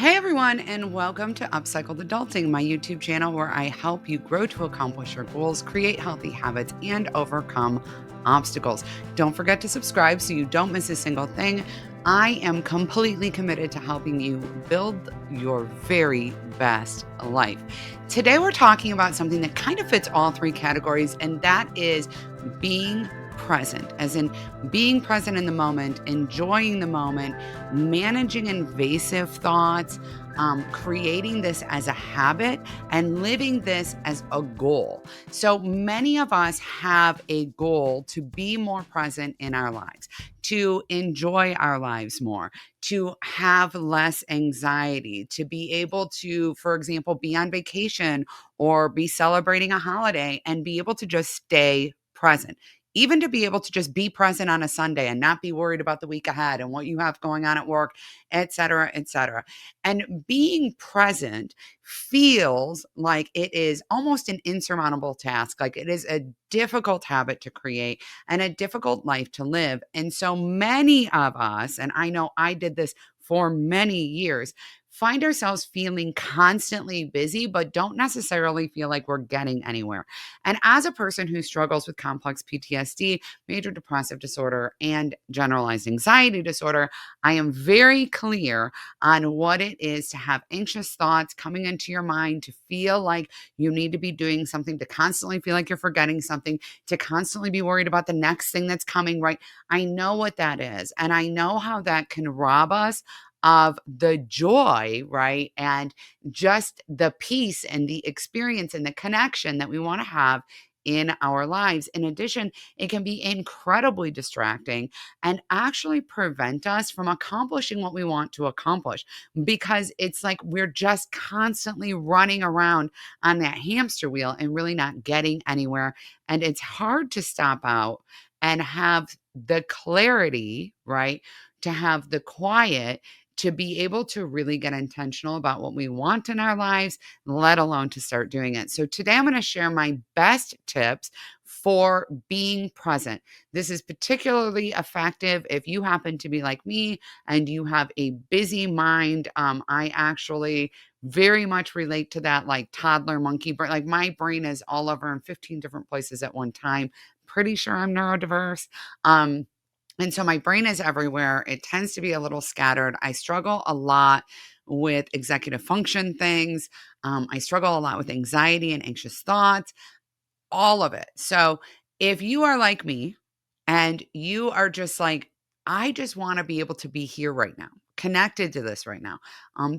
Hey everyone, and welcome to Upcycled Adulting, my YouTube channel where I help you grow to accomplish your goals, create healthy habits, and overcome obstacles. Don't forget to subscribe so you don't miss a single thing. I am completely committed to helping you build your very best life. Today, we're talking about something that kind of fits all three categories, and that is being present, as in being present in the moment, enjoying the moment, managing invasive thoughts, creating this as a habit, and living this as a goal. So many of us have a goal to be more present in our lives, to enjoy our lives more, to have less anxiety, to be able to, for example, be on vacation or be celebrating a holiday and be able to just stay present. Even to be able to just be present on a Sunday and not be worried about the week ahead and what you have going on at work, et cetera, et cetera. And being present feels like it is almost an insurmountable task. Like it is a difficult habit to create and a difficult life to live. And so many of us, and I know I did this for many years, find ourselves feeling constantly busy, but don't necessarily feel like we're getting anywhere. And as a person who struggles with complex PTSD, major depressive disorder, and generalized anxiety disorder, I am very clear on what it is to have anxious thoughts coming into your mind, to feel like you need to be doing something, to constantly feel like you're forgetting something, to constantly be worried about the next thing that's coming, right? I know what that is. And I know how that can rob us of the joy, right? And just the peace and the experience and the connection that we want to have in our lives. In addition, it can be incredibly distracting and actually prevent us from accomplishing what we want to accomplish because it's like we're just constantly running around on that hamster wheel and really not getting anywhere. And it's hard to stop out and have the clarity, right? To have the quiet to be able to really get intentional about what we want in our lives, let alone to start doing it. So, today I'm going to share my best tips for being present. This is particularly effective if you happen to be like me and you have a busy mind. I actually very much relate to that, like toddler monkey brain. Like my brain is all over in 15 different places at one time. Pretty sure I'm neurodiverse. And so my brain is everywhere. It tends to be a little scattered. I struggle a lot with executive function things. I struggle a lot with anxiety and anxious thoughts, all of it. So if you are like me and you are just like, I just want to be able to be here right now, connected to this right now,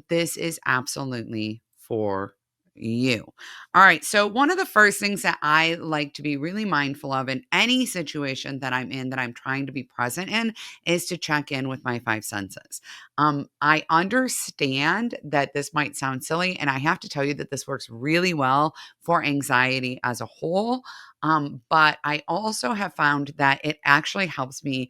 this is absolutely for you. All right. So, one of the first things that I like to be really mindful of in any situation that I'm in, that I'm trying to be present in, is to check in with my five senses. I understand that this might sound silly, and I have to tell you that this works really well for anxiety as a whole. But I also have found that it actually helps me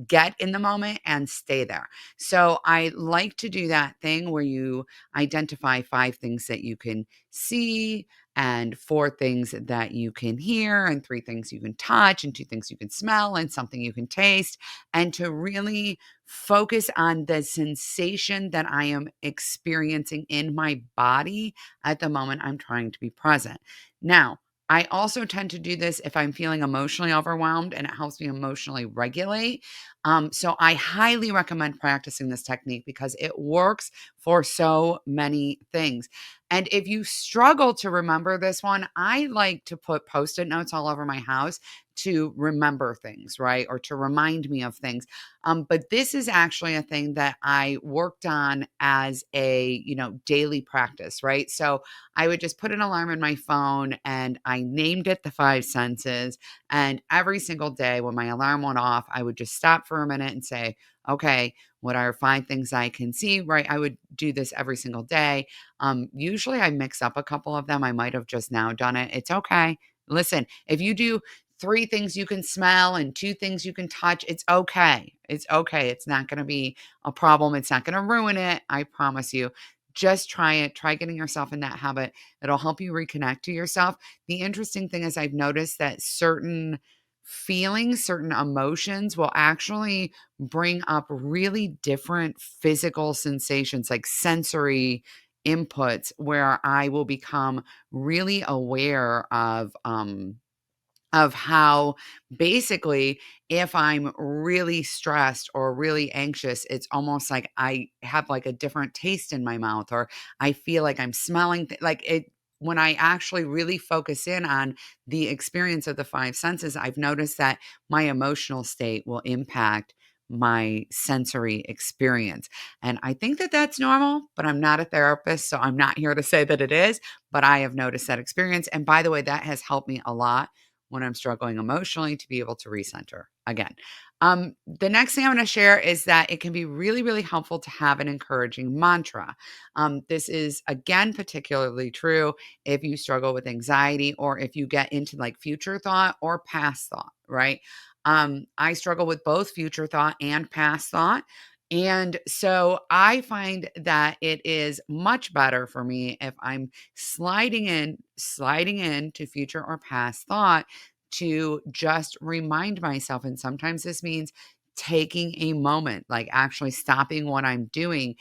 get in the moment and stay there. So I like to do that thing where you identify five things that you can see, and four things that you can hear, and three things you can touch, and two things you can smell, and something you can taste, and to really focus on the sensation that I am experiencing in my body at the moment I'm trying to be present. Now, I also tend to do this if I'm feeling emotionally overwhelmed, and it helps me emotionally regulate. So I highly recommend practicing this technique because it works for so many things. And if you struggle to remember this one, I like to put post-it notes all over my house to remember things, right? Or to remind me of things. But this is actually a thing that I worked on as a, daily practice, right? So I would just put an alarm in my phone and I named it the five senses. And every single day when my alarm went off, I would just stop for a minute and say, okay, what are five things I can see? Right. I would do this every single day. Usually I mix up a couple of them. I might have just now done it. It's okay. Listen, if you do three things you can smell and two things you can touch, it's okay. It's okay. It's not going to be a problem. It's not going to ruin it. I promise you. Just try it. Try getting yourself in that habit. It'll help you reconnect to yourself. The interesting thing is, I've noticed that certain feeling certain emotions will actually bring up really different physical sensations, like sensory inputs, where I will become really aware of how basically if I'm really stressed or really anxious, it's almost like I have like a different taste in my mouth, or I feel like I'm smelling like it. When I actually really focus in on the experience of the five senses, I've noticed that my emotional state will impact my sensory experience. And I think that that's normal, but I'm not a therapist, so I'm not here to say that it is, but I have noticed that experience. And by the way, that has helped me a lot when I'm struggling emotionally to be able to recenter again. The next thing I'm going to share is that it can be really, really helpful to have an encouraging mantra. This is, again, particularly true if you struggle with anxiety or if you get into like future thought or past thought, right? I struggle with both future thought and past thought. And so I find that it is much better for me if I'm sliding in to future or past thought to just remind myself. And sometimes this means taking a moment, like actually stopping what I'm doing,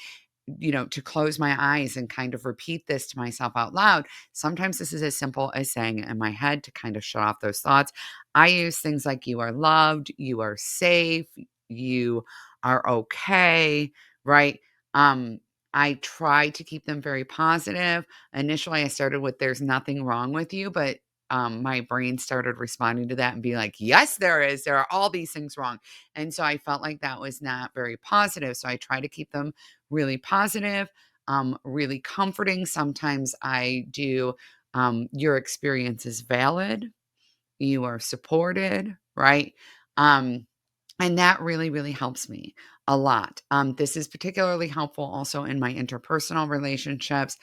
to close my eyes and kind of repeat this to myself out loud. Sometimes this is as simple as saying it in my head to kind of shut off those thoughts. I use things like you are loved, you are safe, you are okay, right? Um, I try to keep them very positive. Initially, I started with there's nothing wrong with you, but my brain started responding to that and be like, yes, there is. There are all these things wrong. And so I felt like that was not very positive. So I try to keep them really positive, really comforting. Sometimes I do, your experience is valid, you are supported, right? Um, and that really, really helps me a lot. This is particularly helpful also in my interpersonal relationships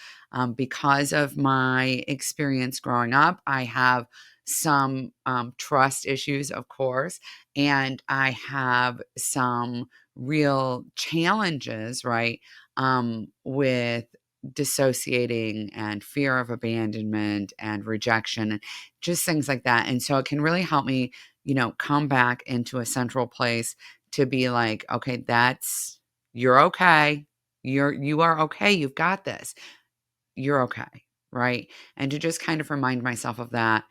because of my experience growing up. I have some trust issues, of course, and I have some real challenges, right, with dissociating and fear of abandonment and rejection and just things like that. And so it can really help me come back into a central place to be like, okay, you're okay. You are okay. You've got this. You're okay. Right. And to just kind of remind myself of that,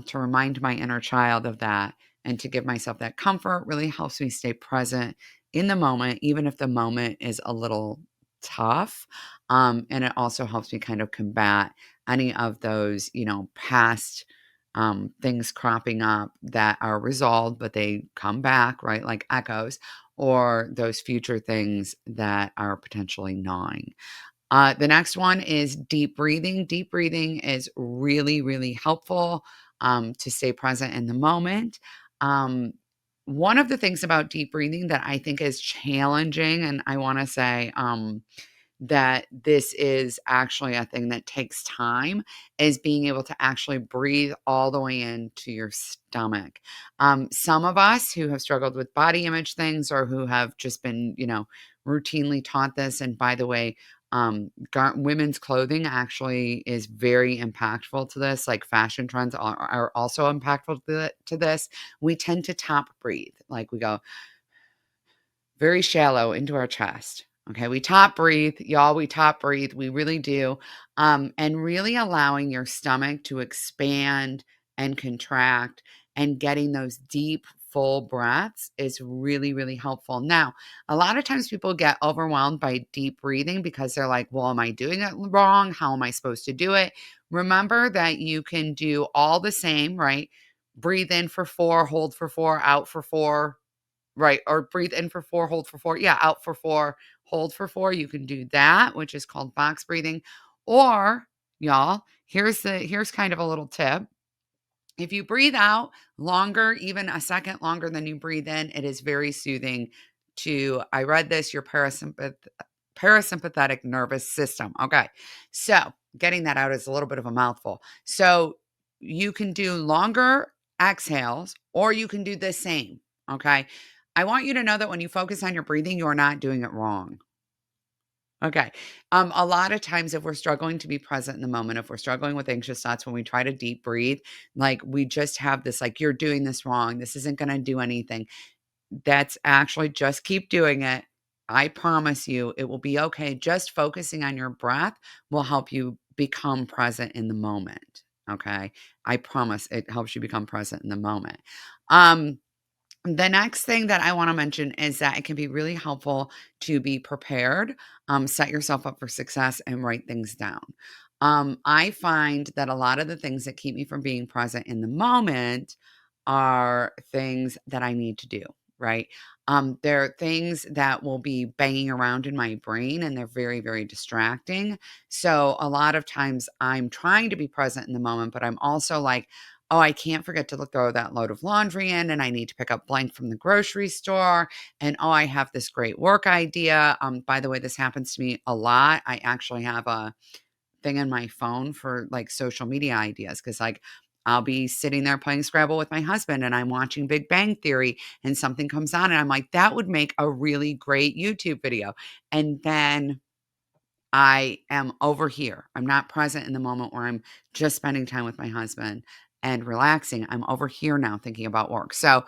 to remind my inner child of that, and to give myself that comfort really helps me stay present in the moment, even if the moment is a little tough. And it also helps me kind of combat any of those, past things cropping up that are resolved, but they come back, right? Like echoes, or those future things that are potentially gnawing. The next one is deep breathing. Deep breathing is really, really helpful to stay present in the moment. Um, one of the things about deep breathing that I think is challenging, and I want to say, that this is actually a thing that takes time, is being able to actually breathe all the way into your stomach. Some of us who have struggled with body image things or who have just been, routinely taught this, and by the way, women's clothing actually is very impactful to this. Like fashion trends are also impactful to this. We tend to top breathe, like we go very shallow into our chest. Okay, we top breathe, y'all. We top breathe. We really do. And really allowing your stomach to expand and contract and getting those deep, full breaths is really, really helpful. Now, a lot of times people get overwhelmed by deep breathing because they're like, well, am I doing it wrong? How am I supposed to do it? Remember that you can do all the same, right? Breathe in for 4, hold for 4, out for 4. Right, or breathe in for 4, hold for 4. Yeah, out for 4, hold for 4. You can do that, which is called box breathing. Or, y'all, here's kind of a little tip. If you breathe out longer, even a second longer than you breathe in, it is very soothing to, I read this, your parasympathetic nervous system. Okay. So getting that out is a little bit of a mouthful. So you can do longer exhales or you can do the same. Okay. I want you to know that when you focus on your breathing, you are not doing it wrong. Okay. A lot of times if we're struggling to be present in the moment, if we're struggling with anxious thoughts, when we try to deep breathe, like we just have this, like, you're doing this wrong. This isn't going to do anything. That's actually just keep doing it. I promise you it will be okay. Just focusing on your breath will help you become present in the moment. Okay. I promise it helps you become present in the moment. Um, the next thing that I wanna mention is that it can be really helpful to be prepared, set yourself up for success, and write things down. I find that a lot of the things that keep me from being present in the moment are things that I need to do, right? They're things that will be banging around in my brain, and they're very, very distracting. So, a lot of times, I'm trying to be present in the moment, but I'm also like, oh, I can't forget to throw that load of laundry in, and I need to pick up blank from the grocery store. And oh, I have this great work idea. By the way, this happens to me a lot. I actually have a thing in my phone for like social media ideas because, like, I'll be sitting there playing Scrabble with my husband and I'm watching Big Bang Theory and something comes on and I'm like, that would make a really great YouTube video. And then I am over here. I'm not present in the moment where I'm just spending time with my husband and relaxing. I'm over here now thinking about work. So,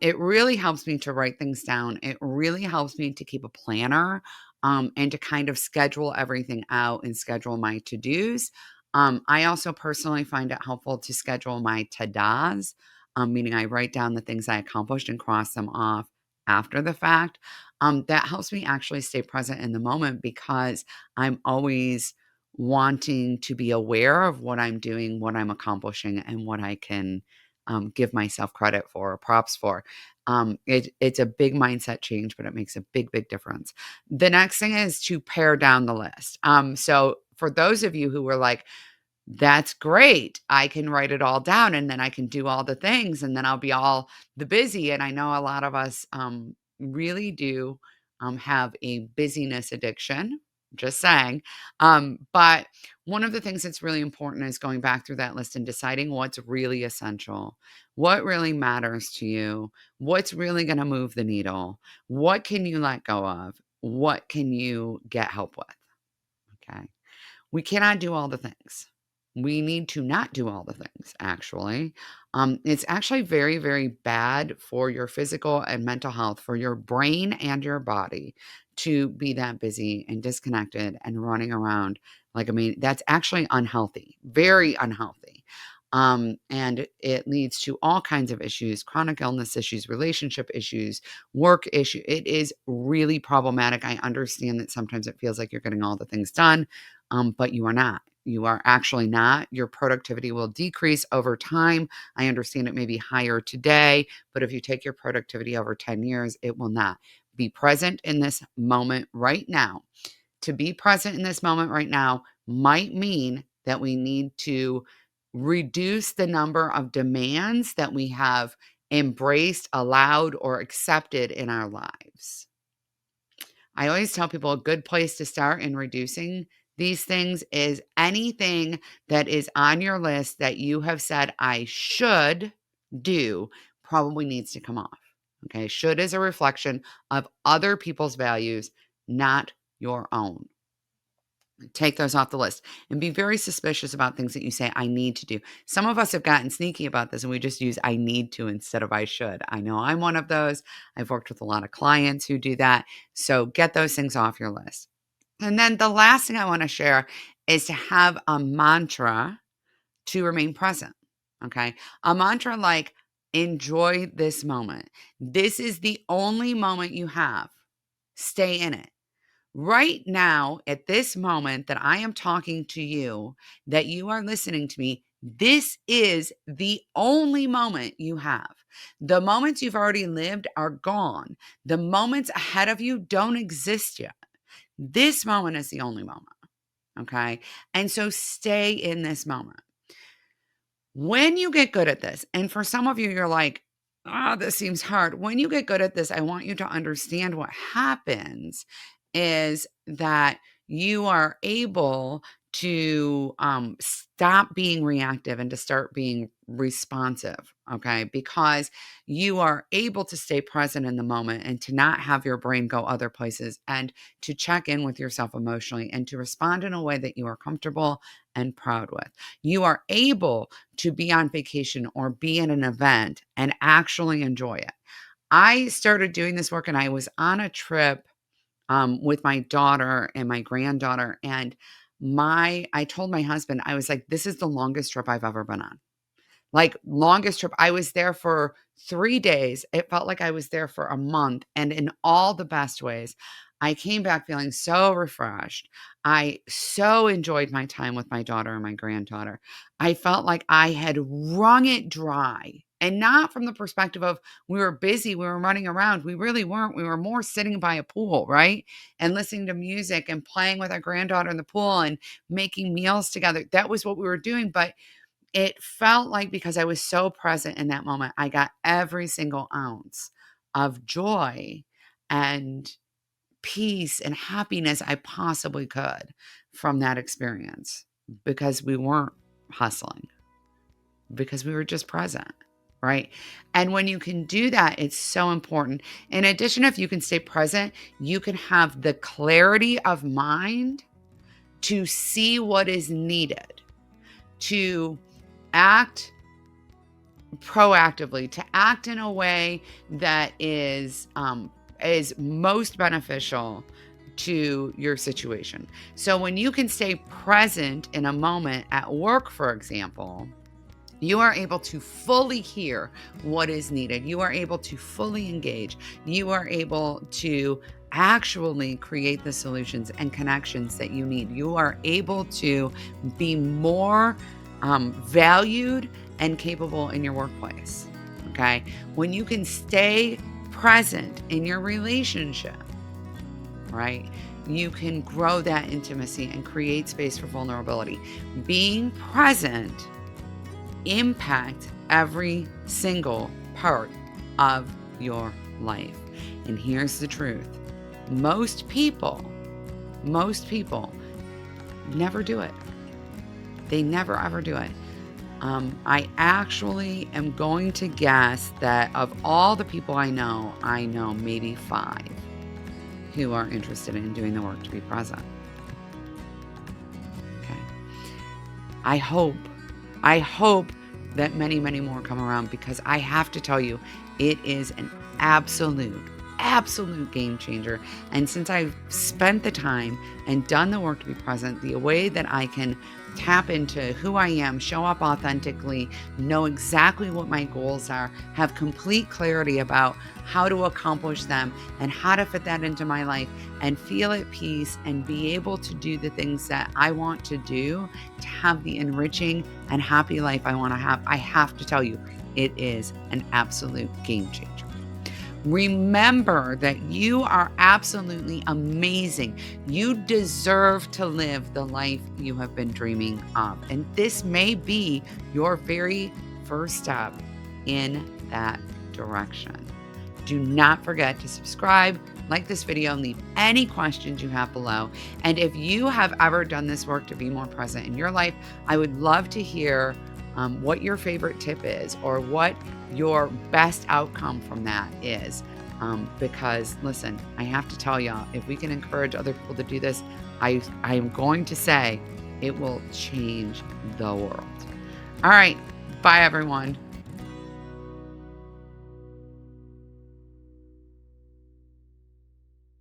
it really helps me to write things down. It really helps me to keep a planner, and to kind of schedule everything out and schedule my to dos. I also personally find it helpful to schedule my to-dos, meaning I write down the things I accomplished and cross them off after the fact. That helps me actually stay present in the moment because I'm always wanting to be aware of what I'm doing, what I'm accomplishing, and what I can, give myself credit for or props for. It's a big mindset change, but it makes a big, big difference. The next thing is to pare down the list. So for those of you who were like, that's great. I can write it all down and then I can do all the things and then I'll be all the busy. And I know a lot of us really do have a busyness addiction. Just saying. But one of the things that's really important is going back through that list and deciding what's really essential, what really matters to you, what's really going to move the needle, what can you let go of, what can you get help with. Okay. We cannot do all the things. We need to not do all the things, actually. It's actually very, very bad for your physical and mental health, for your brain and your body to be that busy and disconnected and running around. Like, I mean, that's actually unhealthy, very unhealthy. And it leads to all kinds of issues, chronic illness issues, relationship issues, work issue. It is really problematic. I understand that sometimes it feels like you're getting all the things done, but you are not. You are actually not. Your productivity will decrease over time. I understand it may be higher today, but if you take your productivity over 10 years, it will not. Be present in this moment right now. To be present in this moment right now might mean that we need to reduce the number of demands that we have embraced, allowed, or accepted in our lives. I always tell people a good place to start in reducing these things is anything that is on your list that you have said, I should do, probably needs to come off. Okay. Should is a reflection of other people's values, not your own. Take those off the list and be very suspicious about things that you say, I need to do. Some of us have gotten sneaky about this and we just use I need to instead of I should. I know I'm one of those. I've worked with a lot of clients who do that. So get those things off your list. And then the last thing I want to share is to have a mantra to remain present. Okay. A mantra like, enjoy this moment. This is the only moment you have. Stay in it. Right now, at this moment that I am talking to you, that you are listening to me, this is the only moment you have. The moments you've already lived are gone. The moments ahead of you don't exist yet. This moment is the only moment. Okay. And so stay in this moment. When you get good at this, and for some of you, you're like, oh, this seems hard. When you get good at this, I want you to understand what happens is that you are able to stop being reactive and to start being responsive, okay? Because you are able to stay present in the moment and to not have your brain go other places and to check in with yourself emotionally and to respond in a way that you are comfortable and proud with. You are able to be on vacation or be in an event and actually enjoy it. I started doing this work and I was on a trip with my daughter and my granddaughter. And I told my husband, I was like, this is the longest trip I've ever been on. Like, longest trip. I was there for 3 days. It felt like I was there for a month, and in all the best ways. I came back feeling so refreshed. I so enjoyed my time with my daughter and my granddaughter. I felt like I had wrung it dry, and not from the perspective of we were busy, we were running around. We really weren't. We were more sitting by a pool, right? And listening to music and playing with our granddaughter in the pool and making meals together. That was what we were doing, but it felt like because I was so present in that moment, I got every single ounce of joy and peace and happiness I possibly could from that experience because we weren't hustling, because we were just present, right? And when you can do that, it's so important. In addition, if you can stay present, you can have the clarity of mind to see what is needed, to act proactively, to act in a way that is most beneficial to your situation. So when you can stay present in a moment at work, for example, you are able to fully hear what is needed. You are able to fully engage. You are able to actually create the solutions and connections that you need. You are able to be more valued and capable in your workplace. Okay. When you can stay present in your relationship, right, you can grow that intimacy and create space for vulnerability. Being present impacts every single part of your life. And here's the truth. Most people never do it. They never ever do it. I actually am going to guess that of all the people I know maybe 5 who are interested in doing the work to be present. Okay. I hope that many, many more come around, because I have to tell you, it is an absolute game changer. And since I've spent the time and done the work to be present, the way that I can tap into who I am, show up authentically, know exactly what my goals are, have complete clarity about how to accomplish them and how to fit that into my life, and feel at peace and be able to do the things that I want to do to have the enriching and happy life I want to have, I have to tell you, it is an absolute game changer. Remember that you are absolutely amazing. You deserve to live the life you have been dreaming of. And this may be your very first step in that direction. Do not forget to subscribe, like this video, and leave any questions you have below. And if you have ever done this work to be more present in your life, I would love to hear what your favorite tip is, or what your best outcome from that is. Because listen, I have to tell y'all, if we can encourage other people to do this, I am going to say it will change the world. All right. Bye, everyone.